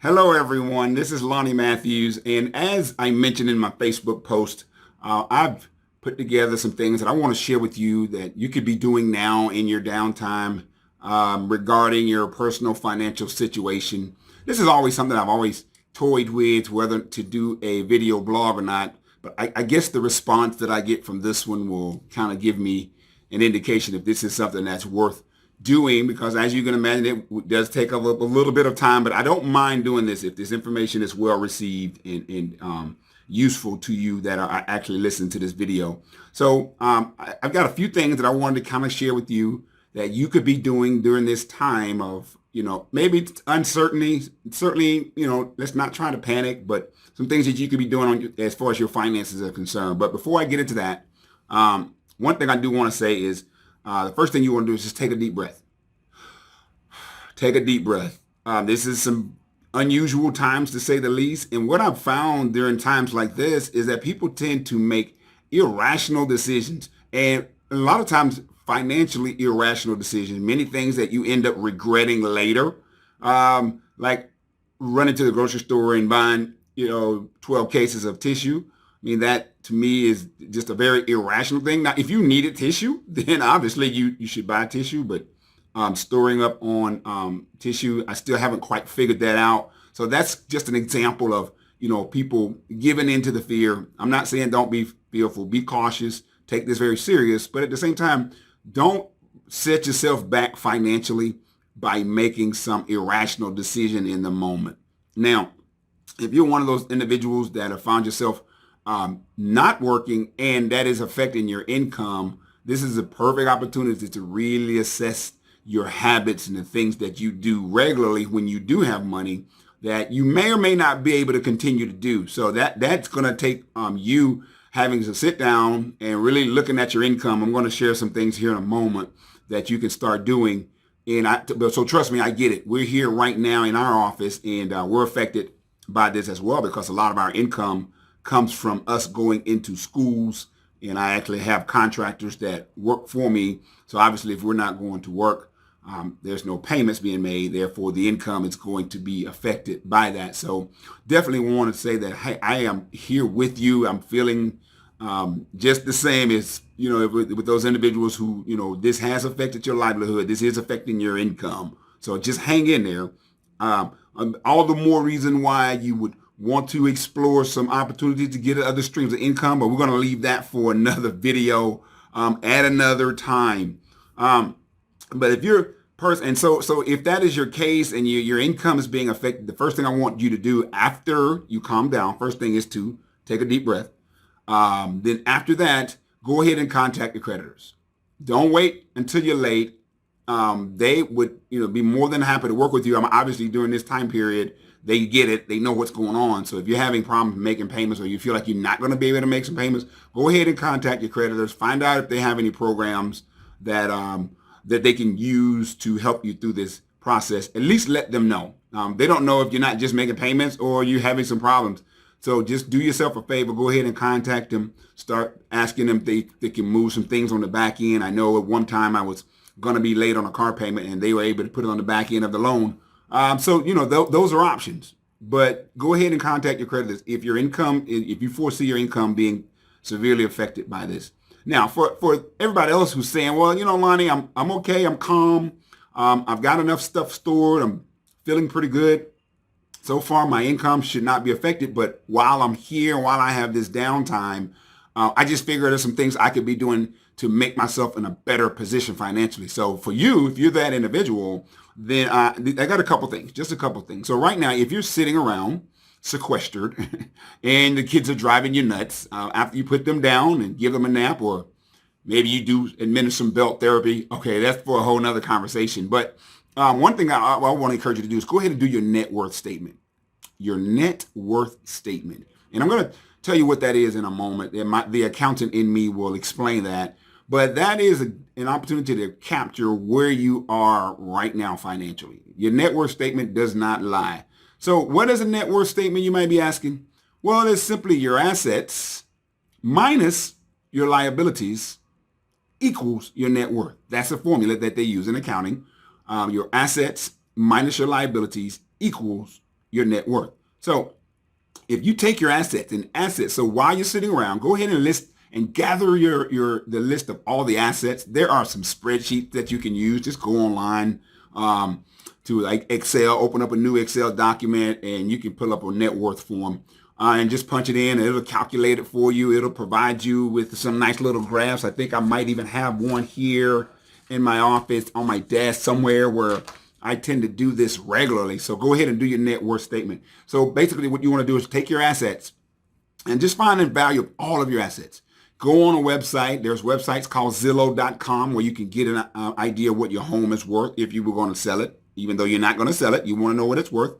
Hello, everyone. This is Lonnie Matthews. And as I mentioned in my Facebook post, I've put together some things that I want to share with you that you could be doing now in your downtime regarding your personal financial situation. This is always something I've always toyed with, whether to do a video blog or not. But I guess the response that I get from this one will kind of give me an indication if this is something that's worth doing, because as you can imagine, it does take a little bit of time, but I don't mind doing this if this information is well received and useful to you that are actually listening to this video. So I've got a few things that I wanted to kind of share with you that you could be doing during this time of, maybe it's uncertainty. Certainly, let's not try to panic, but some things that you could be doing as far as your finances are concerned. But before I get into that, one thing I do want to say is the first thing you want to do is just take a deep breath. Take a deep breath. This is some unusual times, to say the least. And what I've found during times like this is that people tend to make irrational decisions, and a lot of times financially irrational decisions, many things that you end up regretting later, like running to the grocery store and buying, 12 cases of tissue. I mean, that to me is just a very irrational thing. Now, if you needed tissue, then obviously you should buy tissue, but storing up on tissue, I still haven't quite figured that out. So that's just an example of, people giving into the fear. I'm not saying don't be fearful, be cautious, take this very serious, but at the same time, don't set yourself back financially by making some irrational decision in the moment. Now, if you're one of those individuals that have found yourself not working and that is affecting your income, this is a perfect opportunity to really assess your habits and the things that you do regularly when you do have money that you may or may not be able to continue to do. So that's going to take you having to sit down and really looking at your income. I'm going to share some things here in a moment that you can start doing. So trust me, I get it. We're here right now in our office, and we're affected by this as well, because a lot of our income comes from us going into schools, and I actually have contractors that work for me. So obviously, if we're not going to work, there's no payments being made. Therefore, the income is going to be affected by that. So definitely want to say that, hey, I am here with you. I'm feeling just the same as, with those individuals who, this has affected your livelihood. This is affecting your income. So just hang in there. All the more reason why you would want to explore some opportunities to get other streams of income, but we're going to leave that for another video at another time. But if you're and so if that is your case and your income is being affected, the first thing I want you to do after you calm down, first thing is to take a deep breath. Then after that, go ahead and contact your creditors. Don't wait until you're late. They would, be more than happy to work with you. Obviously during this time period, they get it. They know what's going on. So if you're having problems making payments, or you feel like you're not going to be able to make some payments, go ahead and contact your creditors. Find out if they have any programs that that they can use to help you through this process. At least let them know. They don't know if you're not just making payments or you're having some problems. So just do yourself a favor. Go ahead and contact them. Start asking them if they can move some things on the back end. I know at one time I was going to be late on a car payment, and they were able to put it on the back end of the loan. So, those are options. But go ahead and contact your creditors if you foresee your income being severely affected by this. Now, for everybody else who's saying, well, Lonnie, I'm okay, I'm calm, I've got enough stuff stored, I'm feeling pretty good. So far, my income should not be affected, but while I'm here, while I have this downtime, I just figured there's some things I could be doing to make myself in a better position financially. So for you, if you're that individual, then I got just a couple things. So right now, if you're sitting around sequestered and the kids are driving you nuts after you put them down and give them a nap, or maybe you do administer some belt therapy. Okay, that's for a whole nother conversation. But one thing I want to encourage you to do is go ahead and do your net worth statement. Your net worth statement. And I'm going to tell you what that is in a moment. The accountant in me will explain that. But that is an opportunity to capture where you are right now financially. Your net worth statement does not lie. So what is a net worth statement, you might be asking? Well, it's simply your assets minus your liabilities equals your net worth. That's a formula that they use in accounting. Your assets minus your liabilities equals your net worth. So if you take your assets, so while you're sitting around, go ahead and list and gather the list of all the assets. There are some spreadsheets that you can use. Just go online to like Excel, open up a new Excel document, and you can pull up a net worth form and just punch it in, and it'll calculate it for you. It'll provide you with some nice little graphs. I think I might even have one here in my office on my desk somewhere where I tend to do this regularly. So go ahead and do your net worth statement. So basically what you want to do is take your assets and just find the value of all of your assets. Go on a website. There's websites called Zillow.com where you can get an idea of what your home is worth if you were going to sell it. Even though you're not going to sell it, you want to know what it's worth.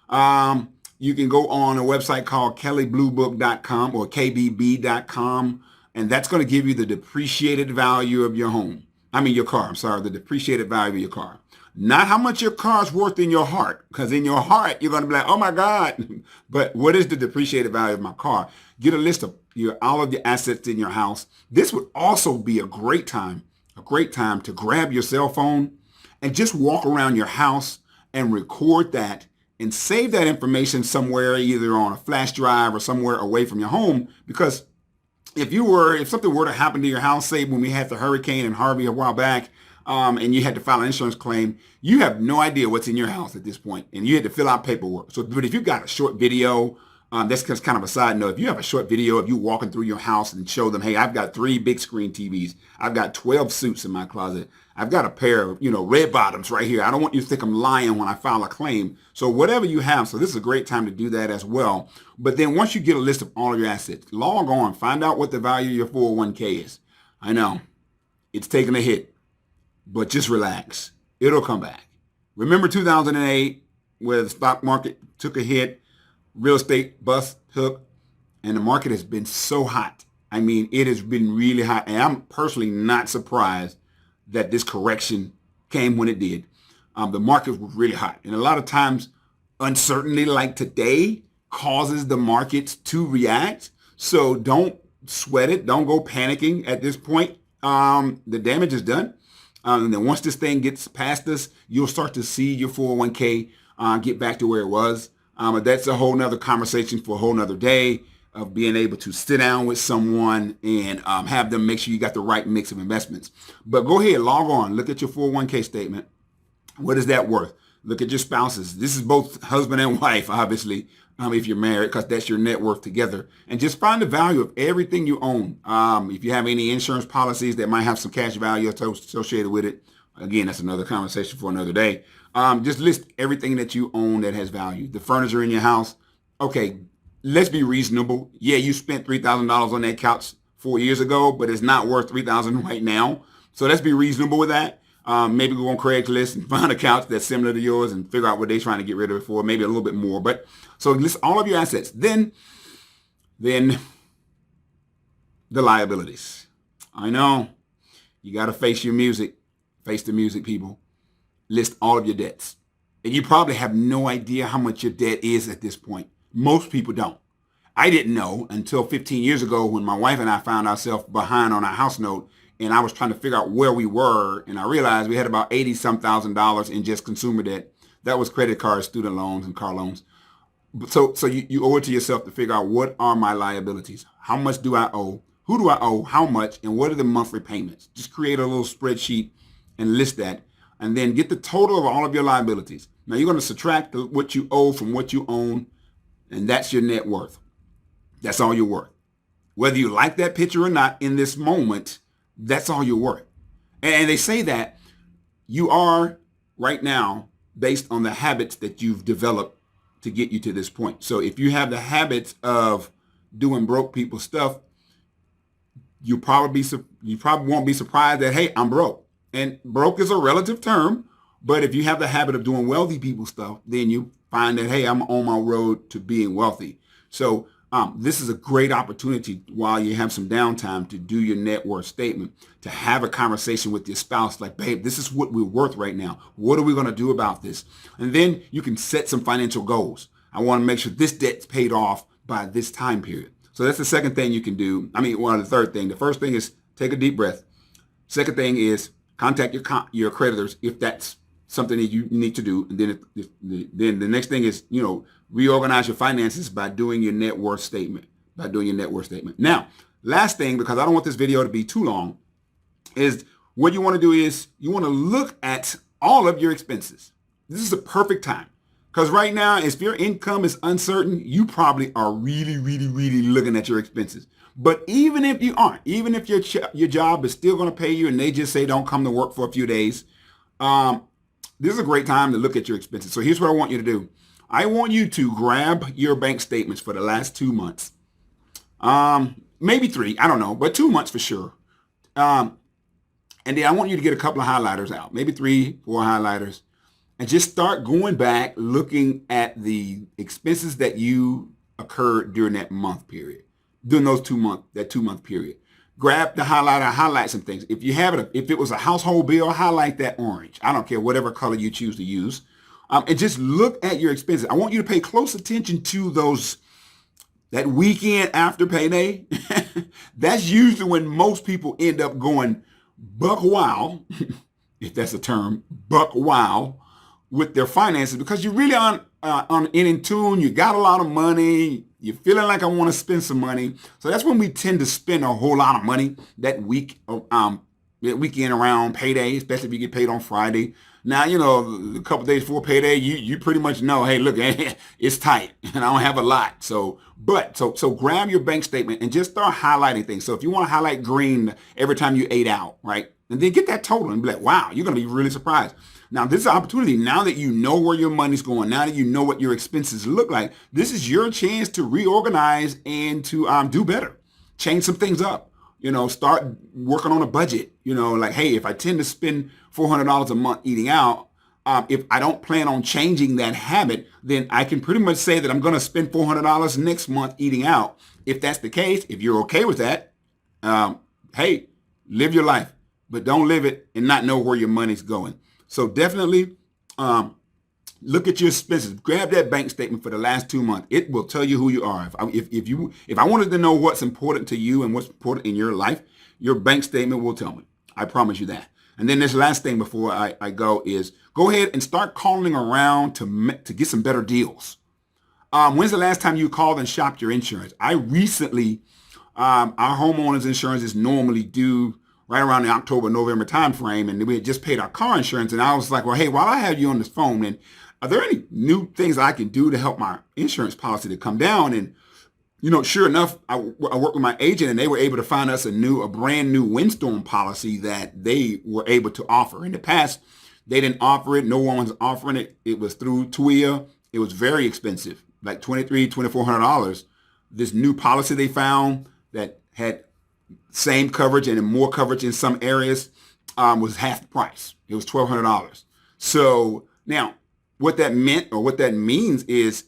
You can go on a website called kellybluebook.com or kbb.com, and that's going to give you the depreciated value of your home. Your car. I'm sorry, the depreciated value of your car. Not how much your car's worth in your heart, because in your heart, you're going to be like, oh my God. But what is the depreciated value of my car? Get a list of all of the assets in your house. This would also be a great time to grab your cell phone and just walk around your house and record that and save that information somewhere, either on a flash drive or somewhere away from your home. Because if something were to happen to your house, say when we had the hurricane and Harvey a while back, and you had to file an insurance claim, you have no idea what's in your house at this point, and you had to fill out paperwork. So, but if you've got a short video, that's just kind of a side note. If you have a short video of you walking through your house and show them, hey, I've got 3 big screen TVs. I've got 12 suits in my closet. I've got a pair of, red bottoms right here. I don't want you to think I'm lying when I file a claim. So whatever you have, so this is a great time to do that as well. But then once you get a list of all of your assets, log on, find out what the value of your 401k is. I know it's taking a hit, but just relax. It'll come back. Remember 2008 where the stock market took a hit, real estate bust took, and the market has been so hot. It has been really hot, and I'm personally not surprised that this correction came when it did. The market was really hot, and a lot of times uncertainty like today causes the markets to react. So don't sweat it. Don't go panicking at this point. The damage is done. And then once this thing gets past us, you'll start to see your 401k get back to where it was. That's a whole nother conversation for a whole nother day of being able to sit down with someone and have them make sure you got the right mix of investments. But go ahead, log on, look at your 401k statement. What is that worth? Look at your spouses. This is both husband and wife, obviously, if you're married, because that's your net worth together. And just find the value of everything you own. If you have any insurance policies that might have some cash value associated with it, again, that's another conversation for another day. Just list everything that you own that has value. The furniture in your house. Okay, let's be reasonable. Yeah, you spent $3,000 on that couch 4 years ago, but it's not worth $3,000 right now. So let's be reasonable with that. Maybe go on Craigslist and find a couch that's similar to yours and figure out what they're trying to get rid of it for, maybe a little bit more. But so list all of your assets. Then the liabilities. I know you got to face your music. Face the music, people. List all of your debts. And you probably have no idea how much your debt is at this point. Most people don't. I didn't know until 15 years ago when my wife and I found ourselves behind on our house note, and I was trying to figure out where we were, and I realized we had about $80-some thousand in just consumer debt. That was credit cards, student loans, and car loans. So you owe it to yourself to figure out, what are my liabilities? How much do I owe? Who do I owe? How much? And what are the monthly payments? Just create a little spreadsheet and list that, and then get the total of all of your liabilities. Now you're going to subtract what you owe from what you own, and that's your net worth. That's all you're worth. Whether you like that picture or not in this moment, that's all you're worth. And they say that you are right now based on the habits that you've developed to get you to this point. So if you have the habits of doing broke people stuff, you probably won't be surprised that, hey, I'm broke. And broke is a relative term, but if you have the habit of doing wealthy people stuff, then you find that, hey, I'm on my road to being wealthy. So this is a great opportunity while you have some downtime to do your net worth statement, to have a conversation with your spouse like, babe, this is what we're worth right now. What are we going to do about this? And then you can set some financial goals. I want to make sure this debt's paid off by this time period. So that's the second thing you can do. The third thing. The first thing is take a deep breath. Second thing is contact your creditors if that's something that you need to do. And then the next thing is, reorganize your finances by doing your net worth statement. Now, last thing, because I don't want this video to be too long, is what you want to do is you want to look at all of your expenses. This is the perfect time. Because right now, if your income is uncertain, you probably are really, really, really looking at your expenses. But even if you aren't, even if your job is still going to pay you and they just say don't come to work for a few days, this is a great time to look at your expenses. So here's what I want you to do. I want you to grab your bank statements for the last 2 months. Maybe 3, I don't know, but 2 months for sure. And then I want you to get a couple of highlighters out, maybe 3, 4 highlighters, and just start going back, looking at the expenses that you occurred during that month period, during that 2-month period. Grab the highlighter, highlight some things. If it was a household bill, highlight that orange. I don't care, whatever color you choose to use. And just look at your expenses. I want you to pay close attention to that weekend after payday. That's usually when most people end up going buck wild, if that's a term, buck wild with their finances, because you really aren't in tune. You got a lot of money. You're feeling like I want to spend some money. So that's when we tend to spend a whole lot of money that weekend around payday, especially if you get paid on Friday. Now, a couple days before payday, you pretty much know, hey, look, it's tight and I don't have a lot. So grab your bank statement and just start highlighting things. So if you want to highlight green every time you ate out, right? And then get that total and be like, wow, you're going to be really surprised. Now, this is an opportunity. Now that you know where your money's going, now that you know what your expenses look like, this is your chance to reorganize and to do better. Change some things up. Start working on a budget. Like, hey, if I tend to spend $400 a month eating out, if I don't plan on changing that habit, then I can pretty much say that I'm going to spend $400 next month eating out. If that's the case, if you're okay with that, hey, live your life, but don't live it and not know where your money's going. So definitely look at your expenses. Grab that bank statement for the last 2 months. It will tell you who you are. If I wanted to know what's important to you and what's important in your life, your bank statement will tell me. I promise you that. And then this last thing before I go is go ahead and start calling around to get some better deals. When's the last time you called and shopped your insurance? I recently, our homeowners insurance is normally due right around the October, November time frame, and we had just paid our car insurance, and I was like, well, hey, while I have you on this phone, and are there any new things I can do to help my insurance policy to come down? And sure enough, I worked with my agent, and they were able to find us a brand new windstorm policy that they were able to offer. In the past, they didn't offer it. No one was offering it. It was through TWIA. It was very expensive, like $2,400. This new policy they found that had same coverage and more coverage in some areas was half the price. It was $1,200. So now what that meant or what that means is,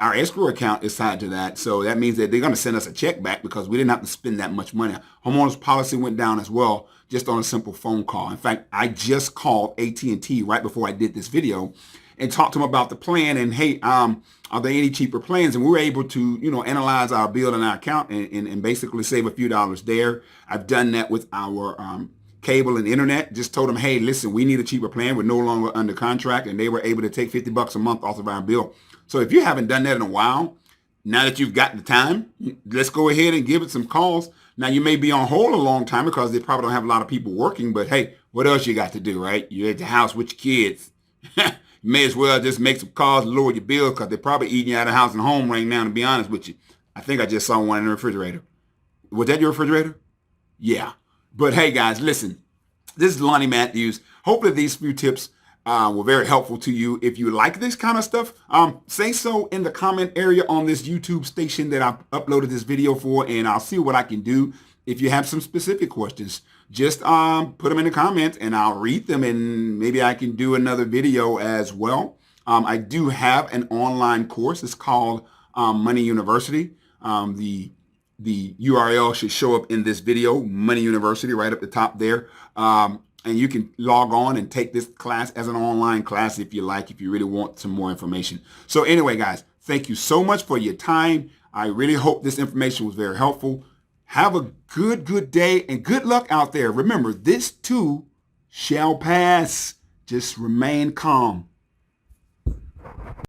our escrow account is tied to that. So that means that they're going to send us a check back because we didn't have to spend that much money. Homeowners policy went down as well, just on a simple phone call. In fact, I just called AT&T right before I did this video and talked to them about the plan. And hey, are there any cheaper plans? And we were able to, analyze our bill and our account and basically save a few dollars there. I've done that with our cable and internet. Just told them, hey, listen, we need a cheaper plan. We're no longer under contract. And they were able to take $50 a month off of our bill. So if you haven't done that in a while, now that you've got the time, let's go ahead and give it some calls. Now, you may be on hold a long time because they probably don't have a lot of people working, but hey, what else you got to do, right? You're at the house with your kids. You may as well just make some calls and lower your bills because they're probably eating you out of house and home right now, to be honest with you. I think I just saw one in the refrigerator. Was that your refrigerator? Yeah. But hey, guys, listen, this is Lonnie Matthews. Hopefully these few tips were very helpful to you. If you like this kind of stuff, say so in the comment area on this YouTube station that I've uploaded this video for, and I'll see what I can do. If you have some specific questions, just put them in the comments and I'll read them, and maybe I can do another video as well. I do have an online course. It's called Money University. The URL should show up in this video, Money University, right up the top there. And you can log on and take this class as an online class if you like, if you really want some more information. So anyway, guys, thank you so much for your time. I really hope this information was very helpful. Have a good day and good luck out there. Remember, this too shall pass. Just remain calm.